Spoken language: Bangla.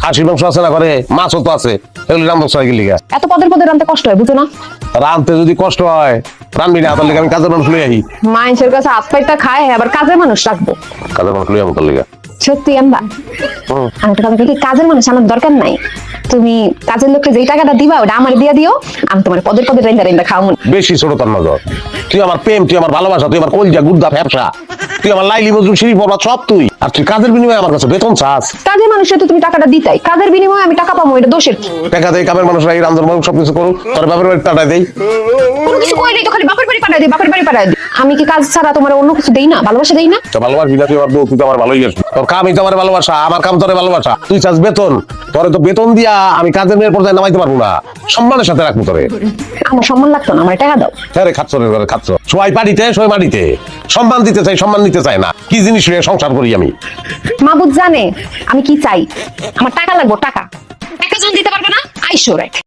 খাসির মাংস আছে না করে, মাছও তো আছে, এগুলি রান্ধব ছয় গেলি গা। এত পদের পদের রানতে কষ্ট হয় বুঝো না? রানতে যদি কষ্ট হয় রানবি না, তার লিগে আমি কাজের মানুষ লই আহি। মানুষের কাছে হাত পাইটা খায় আবার কাজের মানুষ রাখবো? কাজের মানুষ লই আমি তোর লিগা। সত্যি আনবা? আমি একটা কথা বলি, কাজের মানুষ আমার দরকার নাই। তুমি কাজের লোককে যেই টাকাটা দিবা ওটা আমার দিয়া দিও, আমি তোমার পদের পদের রাইন্দা রাইন্দা খাওয়াবো। বেশি ছোট তার নজর। তুই আমার প্রেম, তুই আমার ভালোবাসা, তুই আমার কলজা গুদ্দা ফ্যাপসা, তুই আমার লাইলি বজরু সিঁড়ি পড়া সব তুই। আর তুই কাজের বিনিময়ে আমার কাছে বেতন চাস। কাজের মানুষের তো তুমি টাকাটা দিতাই, কাজের বিনিময়ে আমি টাকা পাবো, এটা দোষের কি? টাকা দেয় কামের মানুষরা, এই রান্ধন বাড়ি সবকিছু করুক, তোর বাপের বাড়ি টাটাই দেই। কোনো কিছু কই নাই তো, খালি বাপের বাড়ি পাঠাই দিই, বাপের বাড়ি পাঠাই দিই। আমি কি কাজ ছাড়া তোমার অন্য কিছু দেই না? ভালোবাসা দেই না? তো ভালোবাসবি না তুই আমার বউ, তুই তো আমার ভালোই আছিস। তোর কামই তো আমার ভালোবাসা, আমার কাম তোর ভালোবাসা। তুই চাস বেতন, তোরে তো বেতন দিয়া আমি কাজের মেয়ের পর্যায়ে নামাইতে পারবো না। সম্মানের সাথে রাখবো তোরে। আমার সম্মান লাগতো না, আমার টাকা দাও। হ্যাঁ রে, খাচ্ছ রে ঘরে খাচ্ছ, সবাই পাড়িতে সবাই মাটিতে। সম্মান দিতে চাই, সম্মান নিতে চাই না। কি জিনিস নিয়ে সংসার করি আমি? মাবুদ জানে আমি কি চাই। আমার টাকা লাগবো, টাকা। টাকা যখন দিতে পারবে না, আইসো রাইট।